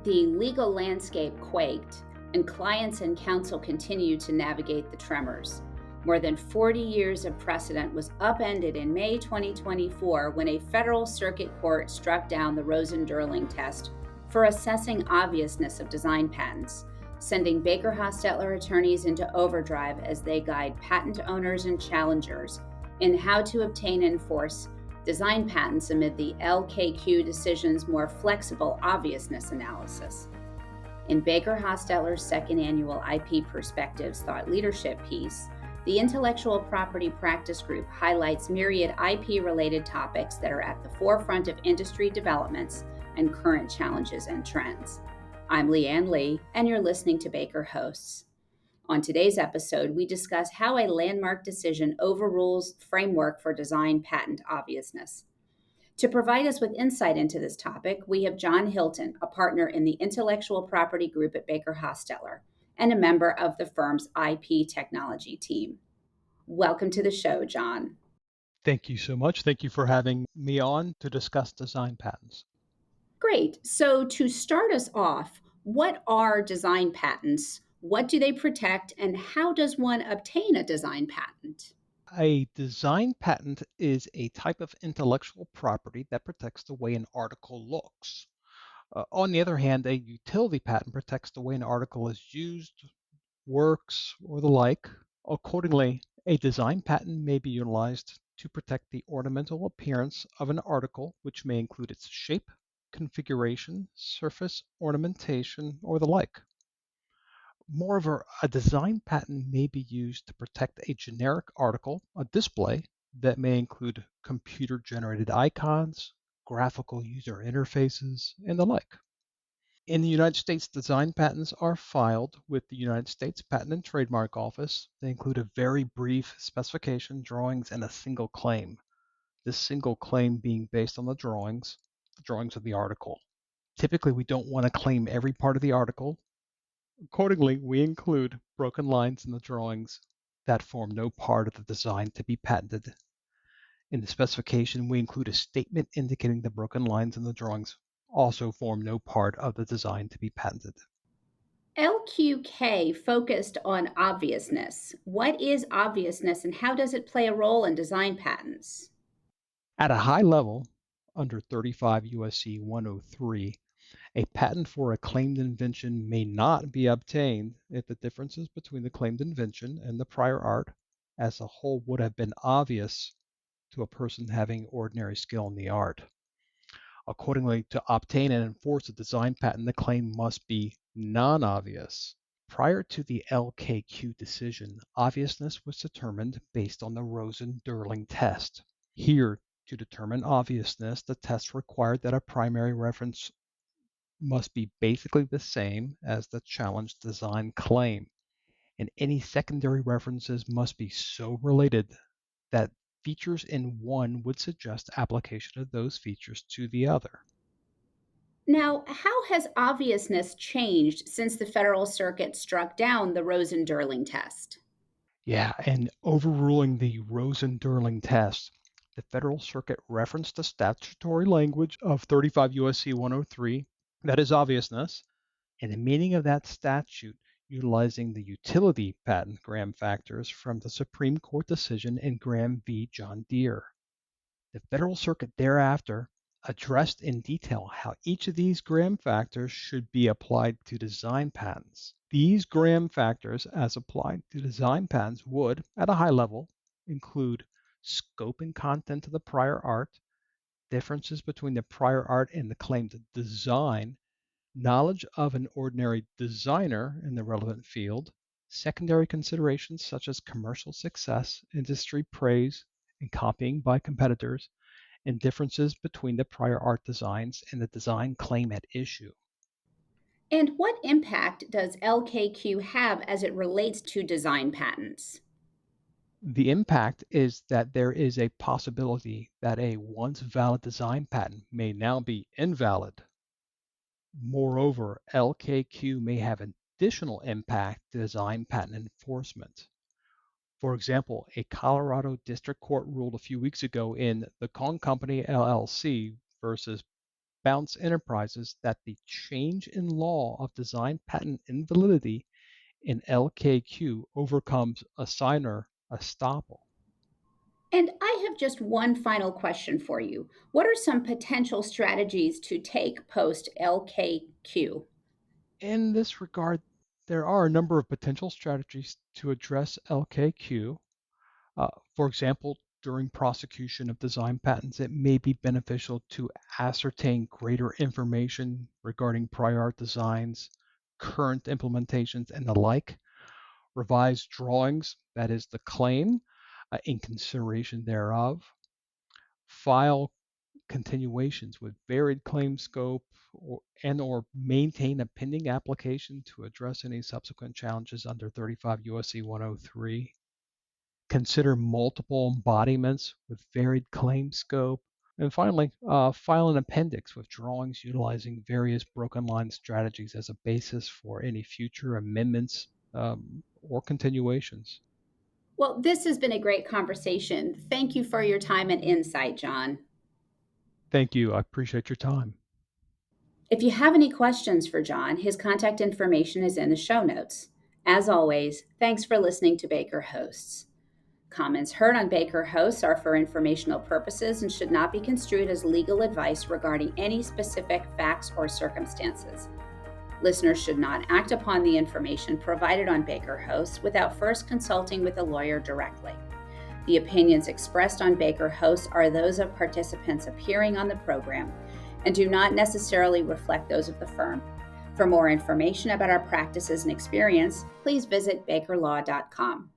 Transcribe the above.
The legal landscape quaked, and clients and counsel continued to navigate the tremors. More than 40 years of precedent was upended in May 2024 when a federal circuit court struck down the Rosen-Durling test for assessing obviousness of design patents, sending BakerHostetler attorneys into overdrive as they guide patent owners and challengers in how to obtain and enforce design patents amid the LKQ decision's more flexible obviousness analysis. In BakerHostetler's second annual IP Perspectives Thought Leadership piece, the Intellectual Property Practice Group highlights myriad IP-related topics that are at the forefront of industry developments and current challenges and trends. I'm Leanne Lee, and you're listening to Baker Hosts. On today's episode, we discuss how a landmark decision overrules framework for design patent obviousness. To provide us with insight into this topic, we have John Hilton, a partner in the Intellectual Property Group at BakerHostetler and a member of the firm's IP technology team. Welcome to the show, John. Thank you so much. Thank you for having me on to discuss design patents. Great. So to start us off, what are design patents? What do they protect, and how does one obtain a design patent? A design patent is a type of intellectual property that protects the way an article looks. On the other hand, a utility patent protects the way an article is used, works, or the like. Accordingly, a design patent may be utilized to protect the ornamental appearance of an article, which may include its shape, configuration, surface, ornamentation, or the like. Moreover, a design patent may be used to protect a generic article, a display, that may include computer-generated icons, graphical user interfaces, and the like. In the United States, design patents are filed with the United States Patent and Trademark Office. They include a very brief specification, drawings, and a single claim. This single claim being based on the drawings of the article. Typically, we don't want to claim every part of the article. Accordingly, we include broken lines in the drawings that form no part of the design to be patented. In the specification, we include a statement indicating the broken lines in the drawings also form no part of the design to be patented. LQK focused on obviousness. What is obviousness and how does it play a role in design patents? At a high level, under 35 U.S.C. 103, a patent for a claimed invention may not be obtained if the differences between the claimed invention and the prior art as a whole would have been obvious to a person having ordinary skill in the art. Accordingly, to obtain and enforce a design patent, the claim must be non-obvious. Prior to the LKQ decision, obviousness was determined based on the Rosen-Durling test. Here, to determine obviousness, the test required that a primary reference must be basically the same as the challenged design claim, and any secondary references must be so related that features in one would suggest application of those features to the other. Now, how has obviousness changed since the Federal Circuit struck down the Rosen-Durling test? Yeah, and overruling the Rosen-Durling test, the Federal Circuit referenced the statutory language of 35 U.S.C. 103, that is obviousness, and the meaning of that statute utilizing the utility patent Graham factors from the Supreme Court decision in Graham v. John Deere. The Federal Circuit thereafter addressed in detail how each of these Graham factors should be applied to design patents. These Graham factors, as applied to design patents, would, at a high level, include scope and content of the prior art, differences between the prior art and the claimed design, knowledge of an ordinary designer in the relevant field, secondary considerations such as commercial success, industry praise, and copying by competitors, and differences between the prior art designs and the design claim at issue. And what impact does LKQ have as it relates to design patents? The impact is that there is a possibility that a once valid design patent may now be invalid. Moreover, LKQ may have additional impact to design patent enforcement. For example, a Colorado District Court ruled a few weeks ago in the Kong Company LLC versus Bounce Enterprises that the change in law of design patent invalidity in LKQ overcomes assigner estoppel. And I have just one final question for you. What are some potential strategies to take post LKQ? In this regard, there are a number of potential strategies to address LKQ. For example, during prosecution of design patents, it may be beneficial to ascertain greater information regarding prior art designs, current implementations, and the like. Revise drawings, that is the claim, in consideration thereof. File continuations with varied claim scope or maintain a pending application to address any subsequent challenges under 35 USC 103. Consider multiple embodiments with varied claim scope. And finally, file an appendix with drawings utilizing various broken line strategies as a basis for any future amendments or continuations. Well, this has been a great conversation. Thank you for your time and insight, John. Thank you. I appreciate your time. If you have any questions for John, his contact information is in the show notes. As always, thanks for listening to Baker Hosts. Comments heard on Baker Hosts are for informational purposes and should not be construed as legal advice regarding any specific facts or circumstances. Listeners should not act upon the information provided on Baker Hosts without first consulting with a lawyer directly. The opinions expressed on Baker Hosts are those of participants appearing on the program and do not necessarily reflect those of the firm. For more information about our practices and experience, please visit bakerlaw.com.